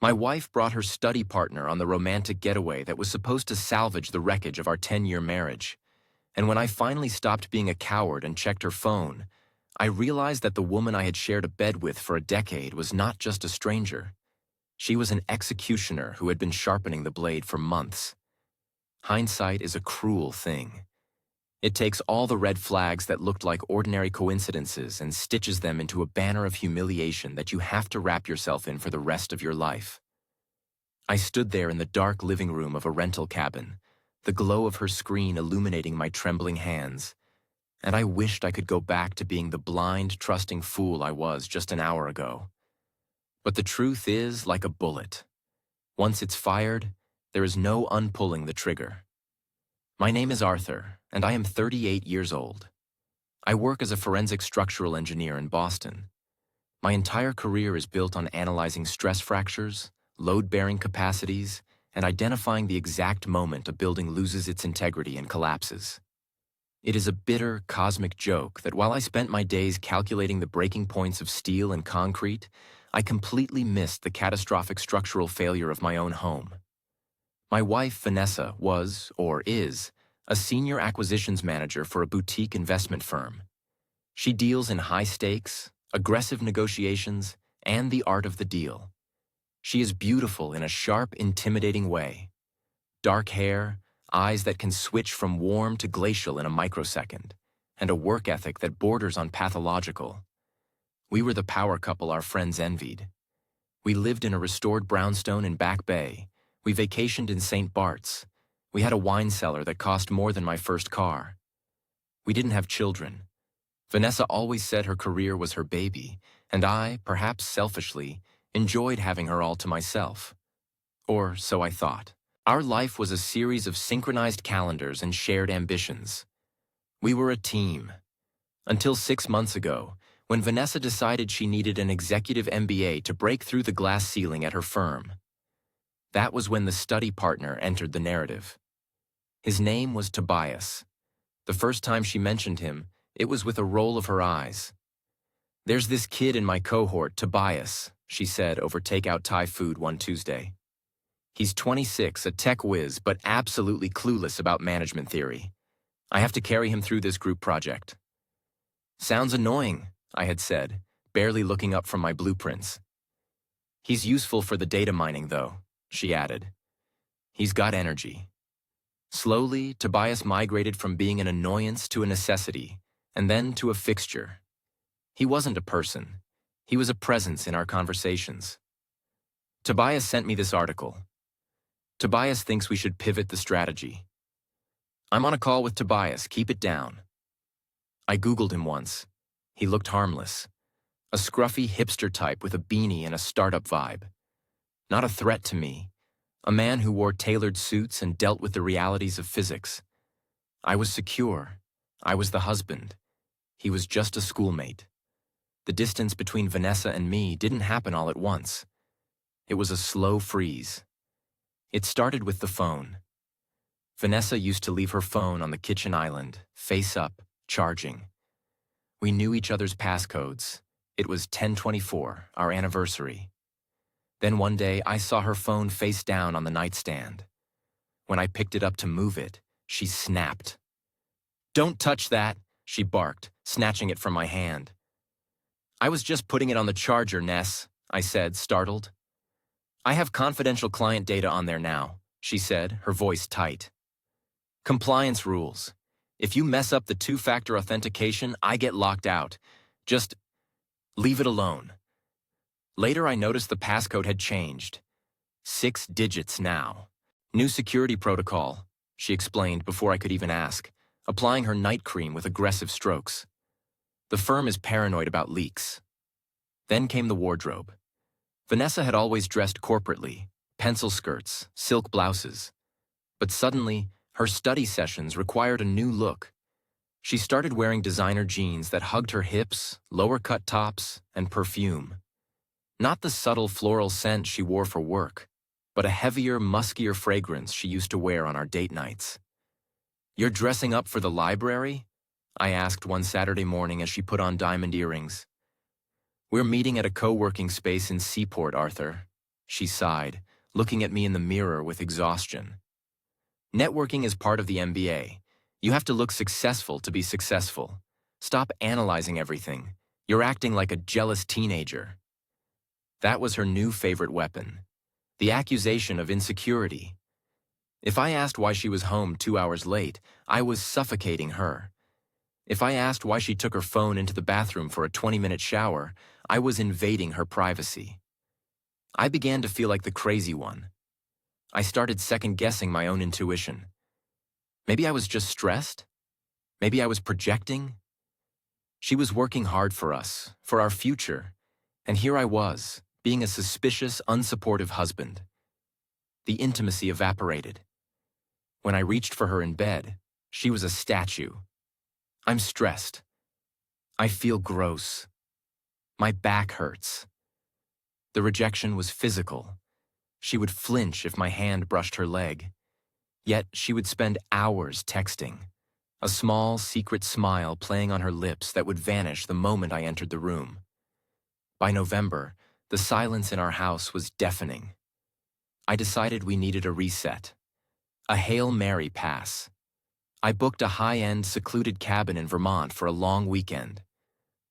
My wife brought her study partner on the romantic getaway that was supposed to salvage the wreckage of our 10-year marriage. And when I finally stopped being a coward and checked her phone, I realized that the woman I had shared a bed with for a decade was not just a stranger. She was an executioner who had been sharpening the blade for months. Hindsight is a cruel thing. It takes all the red flags that looked like ordinary coincidences and stitches them into a banner of humiliation that you have to wrap yourself in for the rest of your life. I stood there in the dark living room of a rental cabin, the glow of her screen illuminating my trembling hands, and I wished I could go back to being the blind, trusting fool I was just an hour ago. But the truth is like a bullet. Once it's fired, there is no unpulling the trigger. My name is Arthur, and I am 38 years old. I work as a forensic structural engineer in Boston. My entire career is built on analyzing stress fractures, load-bearing capacities, and identifying the exact moment a building loses its integrity and collapses. It is a bitter, cosmic joke that while I spent my days calculating the breaking points of steel and concrete, I completely missed the catastrophic structural failure of my own home. My wife, Vanessa, was, or is, a senior acquisitions manager for a boutique investment firm. She deals in high stakes, aggressive negotiations, and the art of the deal. She is beautiful in a sharp, intimidating way. Dark hair, eyes that can switch from warm to glacial in a microsecond, and a work ethic that borders on pathological. We were the power couple our friends envied. We lived in a restored brownstone in Back Bay. We vacationed in St. Bart's. We had a wine cellar that cost more than my first car. We didn't have children. Vanessa always said her career was her baby, and I, perhaps selfishly, enjoyed having her all to myself. Or so I thought. Our life was a series of synchronized calendars and shared ambitions. We were a team. Until 6 months ago, when Vanessa decided she needed an executive MBA to break through the glass ceiling at her firm. That was when the study partner entered the narrative. His name was Tobias. The first time she mentioned him, it was with a roll of her eyes. "There's this kid in my cohort, Tobias," she said over takeout Thai food one Tuesday. "He's 26, a tech whiz, but absolutely clueless about management theory. I have to carry him through this group project." "Sounds annoying," I had said, barely looking up from my blueprints. "He's useful for the data mining, though," she added. "He's got energy." Slowly, Tobias migrated from being an annoyance to a necessity, and then to a fixture. He wasn't a person. He was a presence in our conversations. Tobias sent me this article. Tobias thinks we should pivot the strategy. I'm on a call with Tobias, keep it down. I Googled him once. He looked harmless. A scruffy hipster type with a beanie and a startup vibe. Not a threat to me. A man who wore tailored suits and dealt with the realities of physics. I was secure. I was the husband. He was just a schoolmate. The distance between Vanessa and me didn't happen all at once. It was a slow freeze. It started with the phone. Vanessa used to leave her phone on the kitchen island, face up, charging. We knew each other's passcodes. It was 10/24, our anniversary. Then one day, I saw her phone face down on the nightstand. When I picked it up to move it, she snapped. "Don't touch that," she barked, snatching it from my hand. "I was just putting it on the charger, Ness," I said, startled. "I have confidential client data on there now," she said, her voice tight. "Compliance rules. If you mess up the two-factor authentication, I get locked out. Just leave it alone." Later, I noticed the passcode had changed. 6 digits now. "New security protocol," she explained before I could even ask, applying her night cream with aggressive strokes. "The firm is paranoid about leaks." Then came the wardrobe. Vanessa had always dressed corporately, pencil skirts, silk blouses. But suddenly, her study sessions required a new look. She started wearing designer jeans that hugged her hips, lower-cut tops, and perfume. Not the subtle floral scent she wore for work, but a heavier, muskier fragrance she used to wear on our date nights. "You're dressing up for the library?" I asked one Saturday morning as she put on diamond earrings. "We're meeting at a co-working space in Seaport, Arthur," she sighed, looking at me in the mirror with exhaustion. Networking is part of the MBA. You have to look successful to be successful. Stop analyzing everything. You're acting like a jealous teenager. That was her new favorite weapon. The accusation of insecurity. If I asked why she was home 2 hours late, I was suffocating her. If I asked why she took her phone into the bathroom for a 20-minute shower, I was invading her privacy. I began to feel like the crazy one. I started second-guessing my own intuition. Maybe I was just stressed? Maybe I was projecting? She was working hard for us, for our future, and here I was, being a suspicious, unsupportive husband. The intimacy evaporated. When I reached for her in bed, she was a statue. I'm stressed. I feel gross. My back hurts. The rejection was physical. She would flinch if my hand brushed her leg. Yet she would spend hours texting, a small, secret smile playing on her lips that would vanish the moment I entered the room. By November, the silence in our house was deafening. I decided we needed a reset, a Hail Mary pass. I booked a high-end, secluded cabin in Vermont for a long weekend.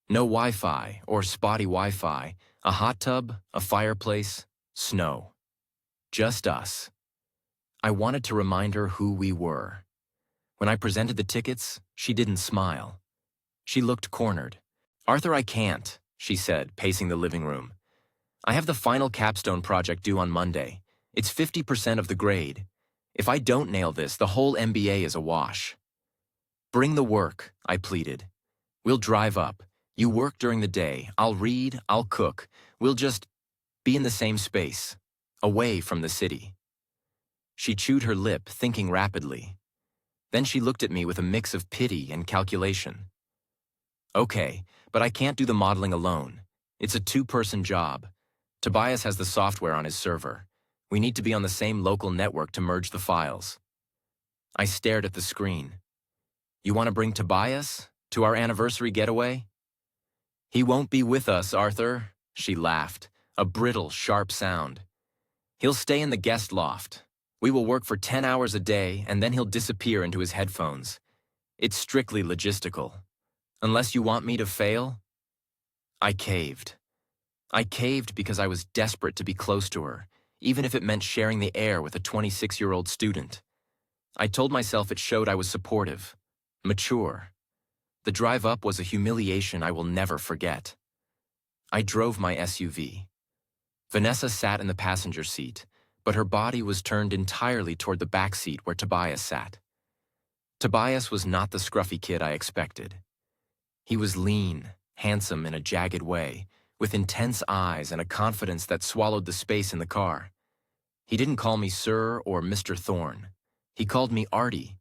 No Wi-Fi or spotty Wi-Fi, a hot tub, a fireplace, snow. Just us. I wanted to remind her who we were. When I presented the tickets, she didn't smile. She looked cornered. "Arthur, I can't," she said, pacing the living room. "I have the final capstone project due on Monday. It's 50% of the grade. If I don't nail this, the whole MBA is a wash." "Bring the work," I pleaded. "We'll drive up. You work during the day. I'll read, I'll cook. We'll just be in the same space, away from the city." She chewed her lip, thinking rapidly. Then she looked at me with a mix of pity and calculation. "Okay, but I can't do the modeling alone. It's a two-person job. Tobias has the software on his server. We need to be on the same local network to merge the files." I stared at the screen. "You want to bring Tobias to our anniversary getaway?" "He won't be with us, Arthur," she laughed, a brittle, sharp sound. "He'll stay in the guest loft. We will work for 10 hours a day, and then he'll disappear into his headphones. It's strictly logistical. Unless you want me to fail?" I caved. I caved because I was desperate to be close to her, even if it meant sharing the air with a 26-year-old student. I told myself it showed I was supportive, mature. The drive up was a humiliation I will never forget. I drove my SUV. Vanessa sat in the passenger seat, but her body was turned entirely toward the back seat where Tobias sat. Tobias was not the scruffy kid I expected. He was lean, handsome in a jagged way, with intense eyes and a confidence that swallowed the space in the car. He didn't call me Sir or Mr. Thorne. He called me Artie.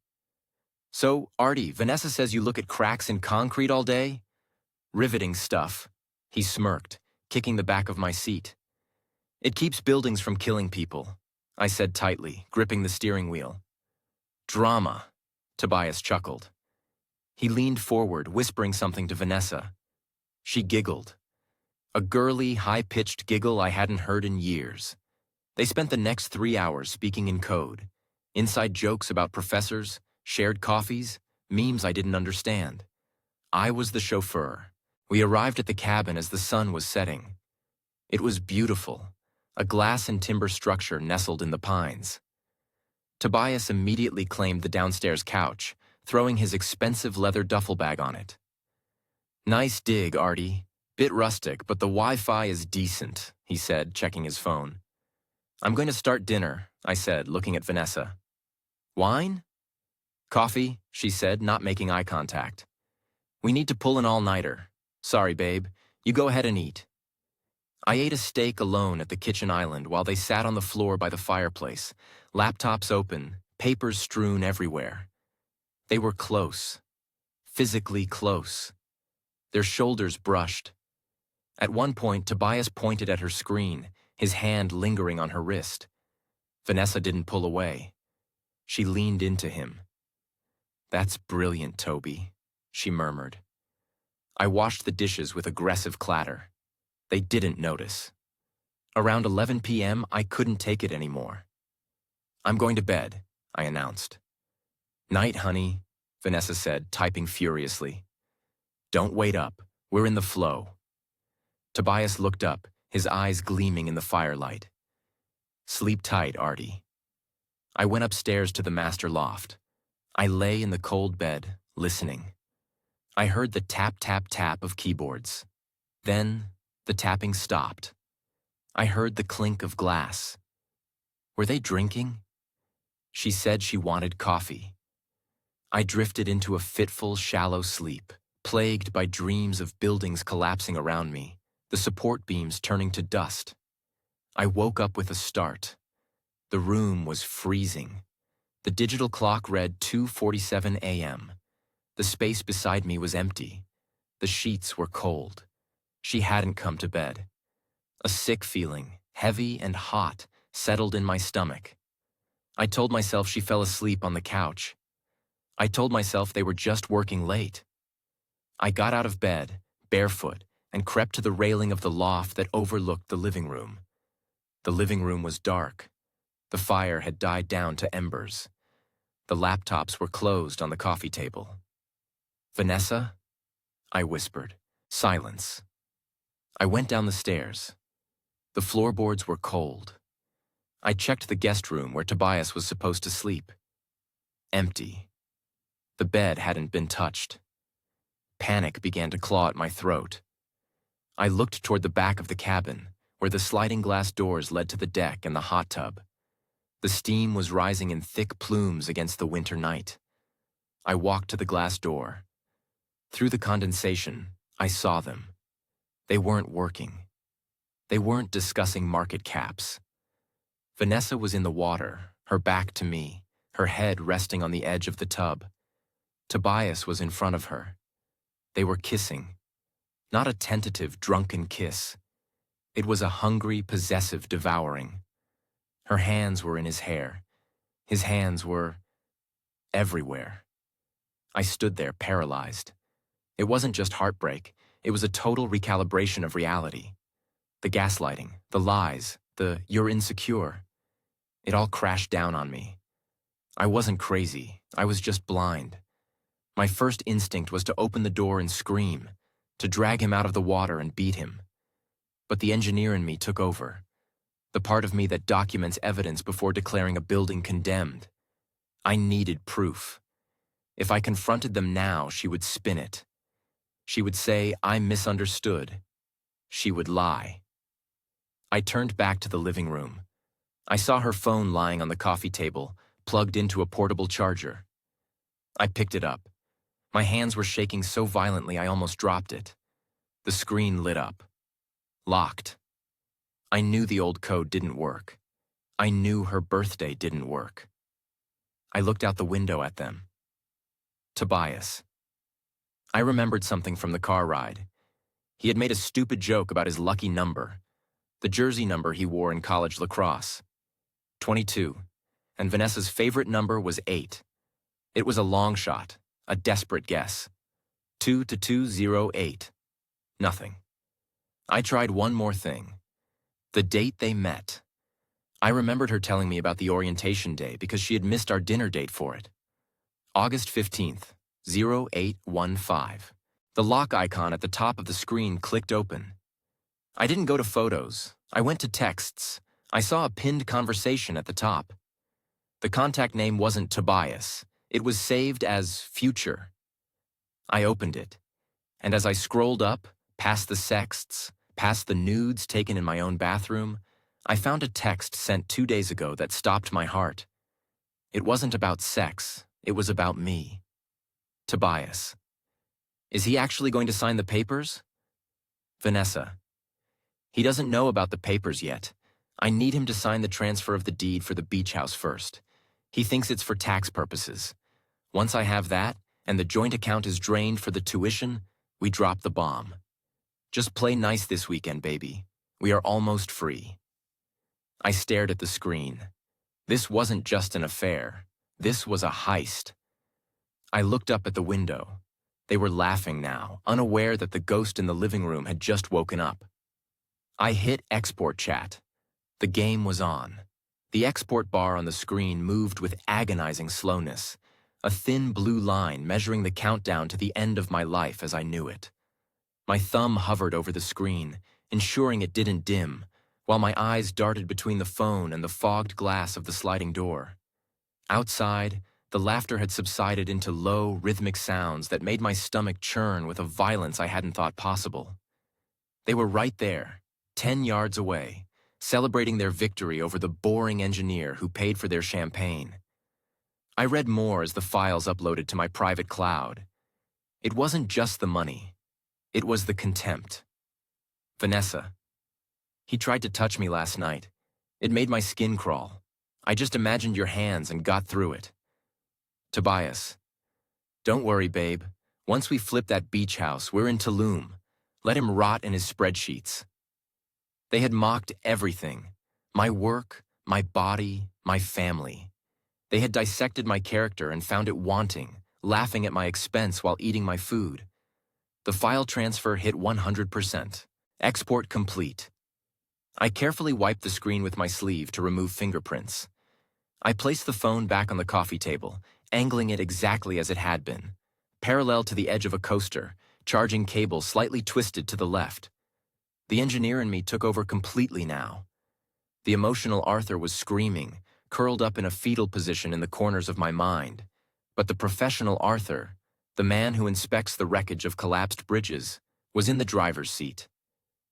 "So, Artie, Vanessa says you look at cracks in concrete all day?" "Riveting stuff," he smirked, kicking the back of my seat. "It keeps buildings from killing people," I said tightly, gripping the steering wheel. "Drama," Tobias chuckled. He leaned forward, whispering something to Vanessa. She giggled. A girly, high-pitched giggle I hadn't heard in years. They spent the next 3 hours speaking in code. Inside jokes about professors, shared coffees, memes I didn't understand. I was the chauffeur. We arrived at the cabin as the sun was setting. It was beautiful, a glass and timber structure nestled in the pines. Tobias immediately claimed the downstairs couch, throwing his expensive leather duffel bag on it. "Nice dig, Artie. Bit rustic, but the Wi-Fi is decent," he said, checking his phone. "I'm going to start dinner," I said, looking at Vanessa. "Wine?" "Coffee," she said, not making eye contact. "We need to pull an all-nighter. Sorry, babe. You go ahead and eat." I ate a steak alone at the kitchen island while they sat on the floor by the fireplace, laptops open, papers strewn everywhere. They were close, physically close. Their shoulders brushed. At one point, Tobias pointed at her screen, his hand lingering on her wrist. Vanessa didn't pull away. She leaned into him. "That's brilliant, Toby," she murmured. I washed the dishes with aggressive clatter. They didn't notice. Around 11 p.m., I couldn't take it anymore. "I'm going to bed," I announced. "Night, honey," Vanessa said, typing furiously. "Don't wait up. We're in the flow." Tobias looked up, his eyes gleaming in the firelight. "Sleep tight, Artie." I went upstairs to the master loft. I lay in the cold bed, listening. I heard the tap-tap-tap of keyboards. Then, the tapping stopped. I heard the clink of glass. Were they drinking? She said she wanted coffee. I drifted into a fitful, shallow sleep, plagued by dreams of buildings collapsing around me, the support beams turning to dust. I woke up with a start. The room was freezing. The digital clock read 2:47 a.m. The space beside me was empty. The sheets were cold. She hadn't come to bed. A sick feeling, heavy and hot, settled in my stomach. I told myself she fell asleep on the couch. I told myself they were just working late. I got out of bed, barefoot, and crept to the railing of the loft that overlooked the living room. The living room was dark. The fire had died down to embers. The laptops were closed on the coffee table. "Vanessa?" I whispered. Silence. I went down the stairs. The floorboards were cold. I checked the guest room where Tobias was supposed to sleep. Empty. The bed hadn't been touched. Panic began to claw at my throat. I looked toward the back of the cabin, where the sliding glass doors led to the deck and the hot tub. The steam was rising in thick plumes against the winter night. I walked to the glass door. Through the condensation, I saw them. They weren't working. They weren't discussing market caps. Vanessa was in the water, her back to me, her head resting on the edge of the tub. Tobias was in front of her. They were kissing. Not a tentative, drunken kiss. It was a hungry, possessive devouring. Her hands were in his hair. His hands were everywhere. I stood there, paralyzed. It wasn't just heartbreak. It was a total recalibration of reality. The gaslighting, the lies, the "you're insecure." It all crashed down on me. I wasn't crazy. I was just blind. My first instinct was to open the door and scream, to drag him out of the water and beat him. But the engineer in me took over, the part of me that documents evidence before declaring a building condemned. I needed proof. If I confronted them now, she would spin it. She would say, "I misunderstood." She would lie. I turned back to the living room. I saw her phone lying on the coffee table, plugged into a portable charger. I picked it up. My hands were shaking so violently I almost dropped it. The screen lit up. Locked. I knew the old code didn't work. I knew her birthday didn't work. I looked out the window at them. Tobias. I remembered something from the car ride. He had made a stupid joke about his lucky number, the jersey number he wore in college lacrosse. 22. And Vanessa's favorite number was 8. It was a long shot, a desperate guess. 2 to 208. Nothing. I tried one more thing. The date they met. I remembered her telling me about the orientation day because she had missed our dinner date for it. August 15th, 0815. The lock icon at the top of the screen clicked open. I didn't go to photos. I went to texts. I saw a pinned conversation at the top. The contact name wasn't Tobias. It was saved as Future. I opened it, and as I scrolled up, past the sexts, past the nudes taken in my own bathroom, I found a text sent 2 days ago that stopped my heart. It wasn't about sex. It was about me. Tobias. Is he actually going to sign the papers? Vanessa. He doesn't know about the papers yet. I need him to sign the transfer of the deed for the beach house first. He thinks it's for tax purposes. Once I have that, and the joint account is drained for the tuition, we drop the bomb. Just play nice this weekend, baby. We are almost free. I stared at the screen. This wasn't just an affair. This was a heist. I looked up at the window. They were laughing now, unaware that the ghost in the living room had just woken up. I hit export chat. The game was on. The export bar on the screen moved with agonizing slowness, a thin blue line measuring the countdown to the end of my life as I knew it. My thumb hovered over the screen, ensuring it didn't dim, while my eyes darted between the phone and the fogged glass of the sliding door. Outside, the laughter had subsided into low, rhythmic sounds that made my stomach churn with a violence I hadn't thought possible. They were right there, 10 yards away, celebrating their victory over the boring engineer who paid for their champagne. I read more as the files uploaded to my private cloud. It wasn't just the money. It was the contempt. Vanessa. He tried to touch me last night. It made my skin crawl. I just imagined your hands and got through it. Tobias. Don't worry, babe. Once we flip that beach house, we're in Tulum. Let him rot in his spreadsheets. They had mocked everything. My work, my body, my family. They had dissected my character and found it wanting, laughing at my expense while eating my food. The file transfer hit 100%. Export complete. I carefully wiped the screen with my sleeve to remove fingerprints. I placed the phone back on the coffee table, angling it exactly as it had been, parallel to the edge of a coaster, charging cable slightly twisted to the left. The engineer in me took over completely now. The emotional Arthur was screaming, curled up in a fetal position in the corners of my mind. But the professional Arthur, the man who inspects the wreckage of collapsed bridges, was in the driver's seat.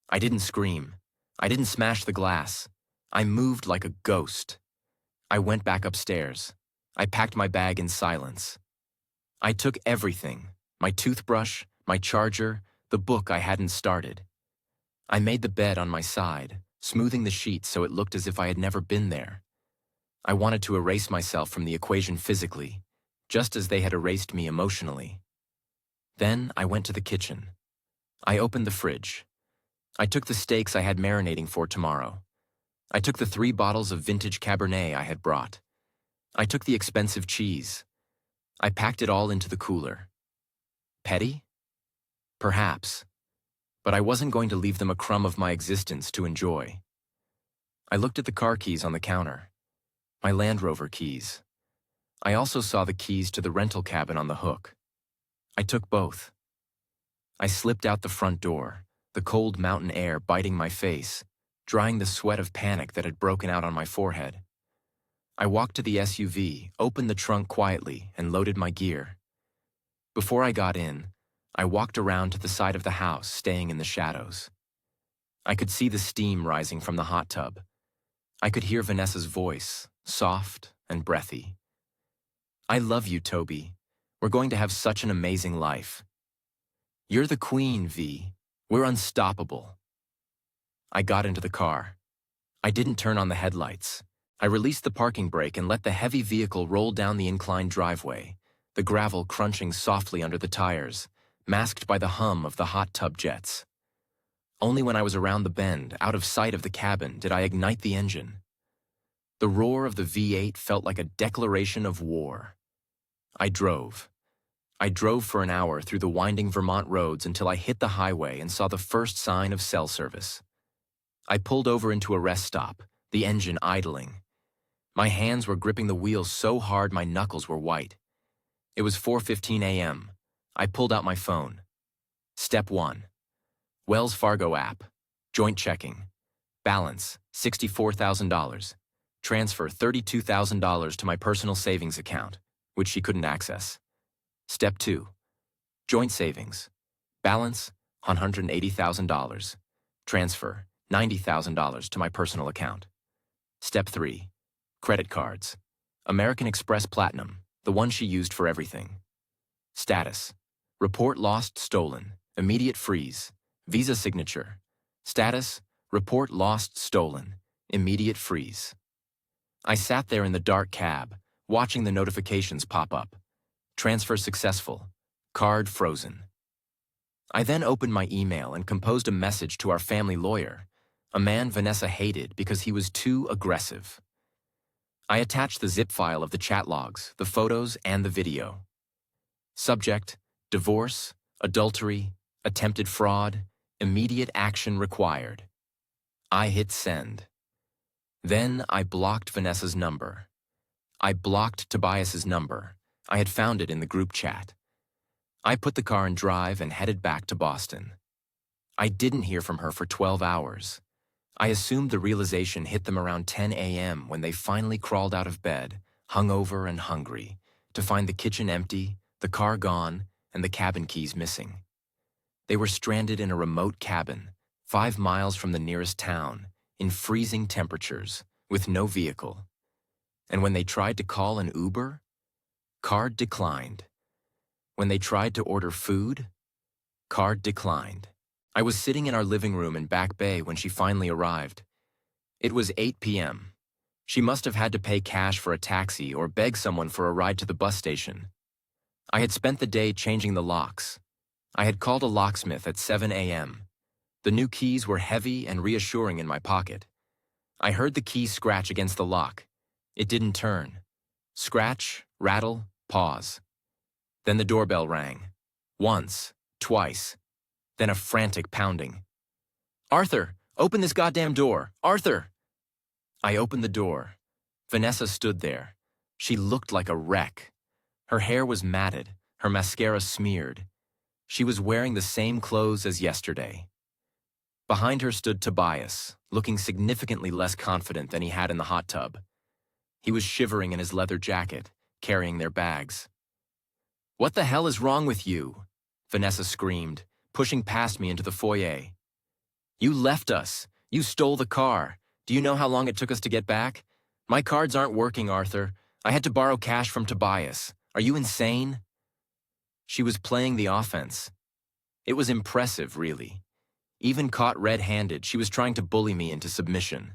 I didn't scream. I didn't smash the glass. I moved like a ghost. I went back upstairs. I packed my bag in silence. I took everything, my toothbrush, my charger, the book I hadn't started. I made the bed on my side, smoothing the sheets so it looked as if I had never been there. I wanted to erase myself from the equation physically, just as they had erased me emotionally. Then I went to the kitchen. I opened the fridge. I took the steaks I had marinating for tomorrow. I took the 3 bottles of vintage Cabernet I had brought. I took the expensive cheese. I packed it all into the cooler. Petty? Perhaps. But I wasn't going to leave them a crumb of my existence to enjoy. I looked at the car keys on the counter. My Land Rover keys. I also saw the keys to the rental cabin on the hook. I took both. I slipped out the front door, the cold mountain air biting my face, drying the sweat of panic that had broken out on my forehead. I walked to the SUV, opened the trunk quietly, and loaded my gear. Before I got in, I walked around to the side of the house, staying in the shadows. I could see the steam rising from the hot tub. I could hear Vanessa's voice, soft and breathy. I love you, Toby. We're going to have such an amazing life. You're the queen, V. We're unstoppable. I got into the car. I didn't turn on the headlights. I released the parking brake and let the heavy vehicle roll down the inclined driveway, the gravel crunching softly under the tires, masked by the hum of the hot tub jets. Only when I was around the bend, out of sight of the cabin, did I ignite the engine. The roar of the V8 felt like a declaration of war. I drove. I drove for an hour through the winding Vermont roads until I hit the highway and saw the first sign of cell service. I pulled over into a rest stop, the engine idling. My hands were gripping the wheel so hard my knuckles were white. It was 4:15 a.m. I pulled out my phone. Step 1. Wells Fargo app. Joint checking. Balance, $64,000. Transfer $32,000 to my personal savings account, which she couldn't access. Step 2. Joint savings. Balance, $180,000. Transfer $90,000 to my personal account. Step 3. Credit cards. American Express Platinum, the one she used for everything. Status. Report lost stolen. Immediate freeze. Visa signature. Status. Report lost stolen. Immediate freeze. I sat there in the dark cab, watching the notifications pop up. Transfer successful. Card frozen. I then opened my email and composed a message to our family lawyer, a man Vanessa hated because he was too aggressive. I attached the zip file of the chat logs, the photos, and the video. Subject: divorce, adultery, attempted fraud, immediate action required. I hit send. Then I blocked Vanessa's number. I blocked Tobias's number. I had found it in the group chat. I put the car in drive and headed back to Boston. I didn't hear from her for 12 hours. I assumed the realization hit them around 10 a.m. when they finally crawled out of bed, hungover and hungry, to find the kitchen empty, the car gone, and the cabin keys missing. They were stranded in a remote cabin, 5 miles from the nearest town, in freezing temperatures, with no vehicle. And when they tried to call an Uber, card declined. When they tried to order food, card declined. I was sitting in our living room in Back Bay when she finally arrived. It was 8 p.m. She must have had to pay cash for a taxi or beg someone for a ride to the bus station. I had spent the day changing the locks. I had called a locksmith at 7 a.m. The new keys were heavy and reassuring in my pocket. I heard the key scratch against the lock. It didn't turn. Scratch, rattle, pause. Then the doorbell rang. Once, twice. Then a frantic pounding. "Arthur, open this goddamn door! Arthur!" I opened the door. Vanessa stood there. She looked like a wreck. Her hair was matted, her mascara smeared. She was wearing the same clothes as yesterday. Behind her stood Tobias, looking significantly less confident than he had in the hot tub. He was shivering in his leather jacket, carrying their bags. "What the hell is wrong with you?" Vanessa screamed, pushing past me into the foyer. "You left us. You stole the car. Do you know how long it took us to get back? My cards aren't working, Arthur. I had to borrow cash from Tobias. Are you insane?" She was playing the offense. It was impressive, really. Even caught red-handed, she was trying to bully me into submission.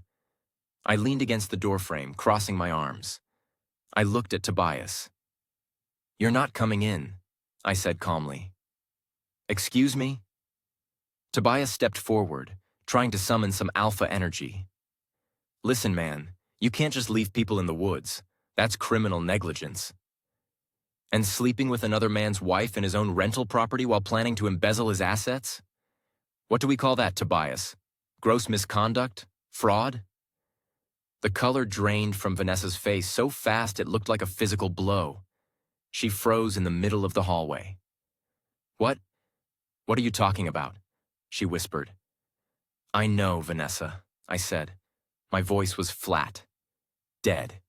I leaned against the doorframe, crossing my arms. I looked at Tobias. "You're not coming in," I said calmly. "Excuse me?" Tobias stepped forward, trying to summon some alpha energy. "Listen, man, you can't just leave people in the woods. That's criminal negligence. And sleeping with another man's wife in his own rental property while planning to embezzle his assets? What do we call that, Tobias? Gross misconduct? Fraud?" The color drained from Vanessa's face so fast it looked like a physical blow. She froze in the middle of the hallway. What are you talking about?" she whispered. "I know, Vanessa," I said. My voice was flat, dead.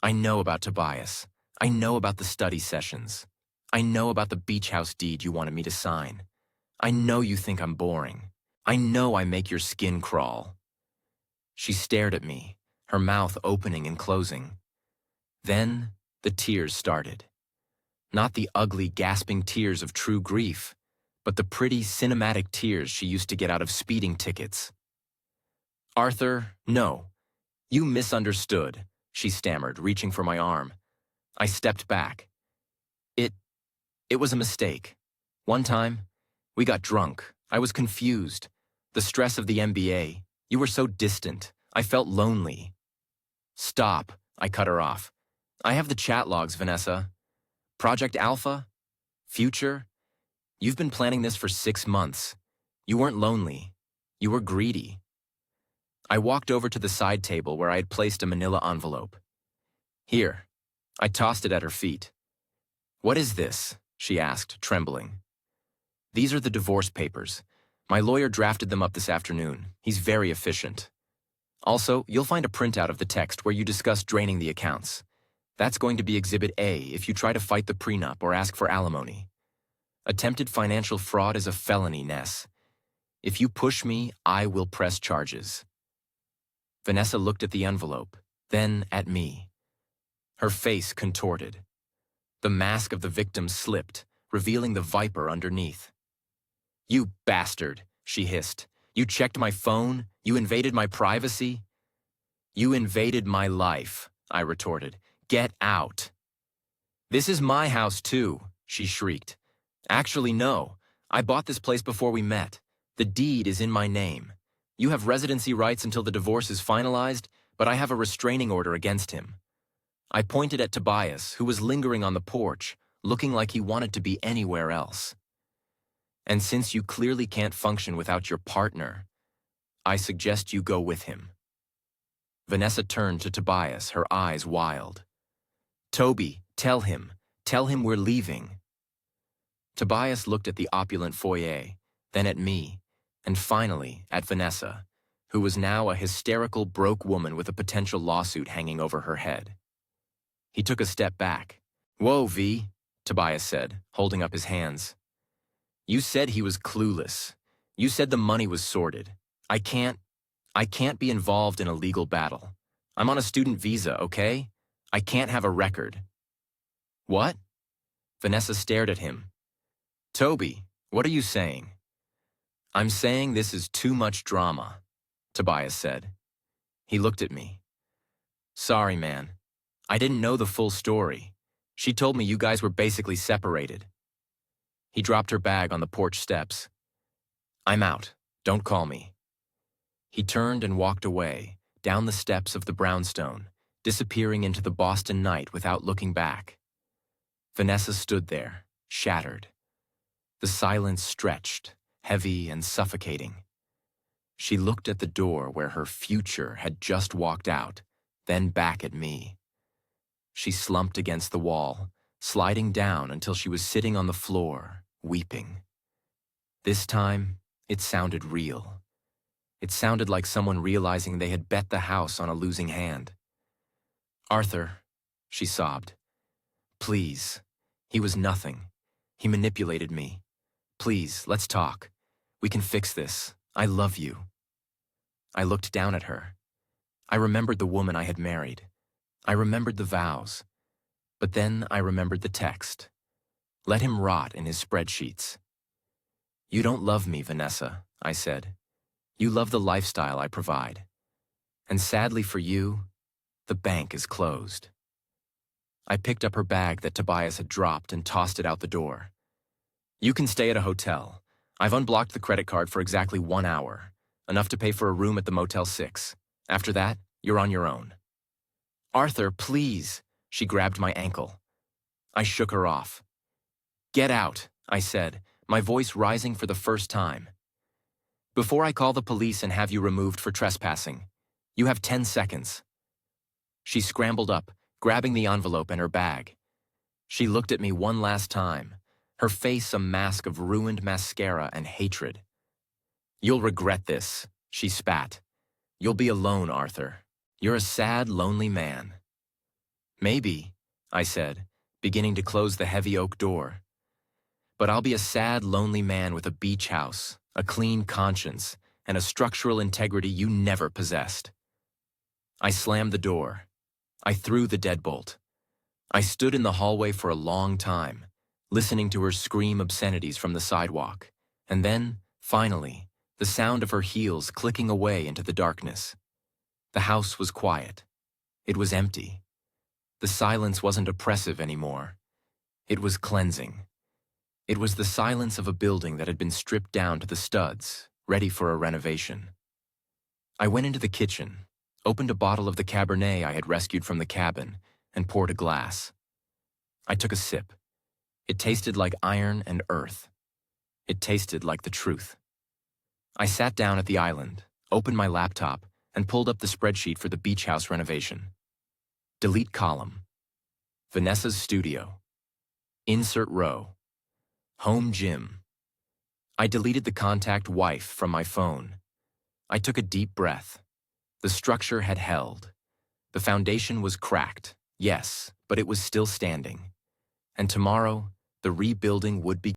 "I know about Tobias. I know about the study sessions. I know about the beach house deed you wanted me to sign. I know you think I'm boring. I know I make your skin crawl." She stared at me, her mouth opening and closing. Then the tears started. Not the ugly, gasping tears of true grief, but the pretty, cinematic tears she used to get out of speeding tickets. "Arthur, no. You misunderstood," she stammered, reaching for my arm. I stepped back. It was a mistake. One time, we got drunk. I was confused. The stress of the MBA. You were so distant. I felt lonely. "Stop," I cut her off. "I have the chat logs, Vanessa. Project Alpha? Future? You've been planning this for 6 months. You weren't lonely. You were greedy." I walked over to the side table where I had placed a manila envelope. "Here." I tossed it at her feet. "What is this?" she asked, trembling. "These are the divorce papers. My lawyer drafted them up this afternoon. He's very efficient. Also, you'll find a printout of the text where you discuss draining the accounts. That's going to be Exhibit A if you try to fight the prenup or ask for alimony. Attempted financial fraud is a felony, Ness. If you push me, I will press charges." Vanessa looked at the envelope, then at me. Her face contorted. The mask of the victim slipped, revealing the viper underneath. "You bastard," she hissed. "You checked my phone? You invaded my privacy?" "You invaded my life," I retorted. "Get out." "This is my house too," she shrieked. "Actually, no. I bought this place before we met. The deed is in my name. You have residency rights until the divorce is finalized, but I have a restraining order against him." I pointed at Tobias, who was lingering on the porch, looking like he wanted to be anywhere else. "And since you clearly can't function without your partner, I suggest you go with him." Vanessa turned to Tobias, her eyes wild. Toby, tell him we're leaving. Tobias looked at the opulent foyer, then at me, and finally at Vanessa, who was now a hysterical, broke woman with a potential lawsuit hanging over her head. He took a step back. Whoa, V, Tobias said, holding up his hands. You said he was clueless. You said the money was sordid. I can't be involved in a legal battle. I'm on a student visa, okay? I can't have a record. What? Vanessa stared at him. Toby, what are you saying? I'm saying this is too much drama, Tobias said. He looked at me. Sorry, man. I didn't know the full story. She told me you guys were basically separated. He dropped her bag on the porch steps. I'm out. Don't call me. He turned and walked away, down the steps of the brownstone, disappearing into the Boston night without looking back. Vanessa stood there, shattered. The silence stretched, heavy and suffocating. She looked at the door where her future had just walked out, then back at me. She slumped against the wall, sliding down until she was sitting on the floor, weeping. This time, it sounded real. It sounded like someone realizing they had bet the house on a losing hand. Arthur, she sobbed. Please. He was nothing. He manipulated me. Please, let's talk. We can fix this. I love you. I looked down at her. I remembered the woman I had married. I remembered the vows. But then I remembered the text. Let him rot in his spreadsheets. You don't love me, Vanessa, I said. You love the lifestyle I provide. And sadly for you, the bank is closed. I picked up her bag that Tobias had dropped and tossed it out the door. You can stay at a hotel. I've unblocked the credit card for exactly 1 hour, enough to pay for a room at the Motel 6. After that, you're on your own. Arthur, please, she grabbed my ankle. I shook her off. Get out, I said, my voice rising for the first time. Before I call the police and have you removed for trespassing, you have 10 seconds. She scrambled up, grabbing the envelope and her bag. She looked at me one last time, her face a mask of ruined mascara and hatred. You'll regret this, she spat. You'll be alone, Arthur. You're a sad, lonely man. Maybe, I said, beginning to close the heavy oak door. But I'll be a sad, lonely man with a beach house, a clean conscience, and a structural integrity you never possessed. I slammed the door. I threw the deadbolt. I stood in the hallway for a long time, listening to her scream obscenities from the sidewalk, and then, finally, the sound of her heels clicking away into the darkness. The house was quiet. It was empty. The silence wasn't oppressive anymore. It was cleansing. It was the silence of a building that had been stripped down to the studs, ready for a renovation. I went into the kitchen, opened a bottle of the Cabernet I had rescued from the cabin, and poured a glass. I took a sip. It tasted like iron and earth. It tasted like the truth. I sat down at the island, opened my laptop, and pulled up the spreadsheet for the beach house renovation. Delete column. Vanessa's studio. Insert row. Home gym. I deleted the contact wife from my phone. I took a deep breath. The structure had held. The foundation was cracked, yes, but it was still standing. And tomorrow, the rebuilding would begin.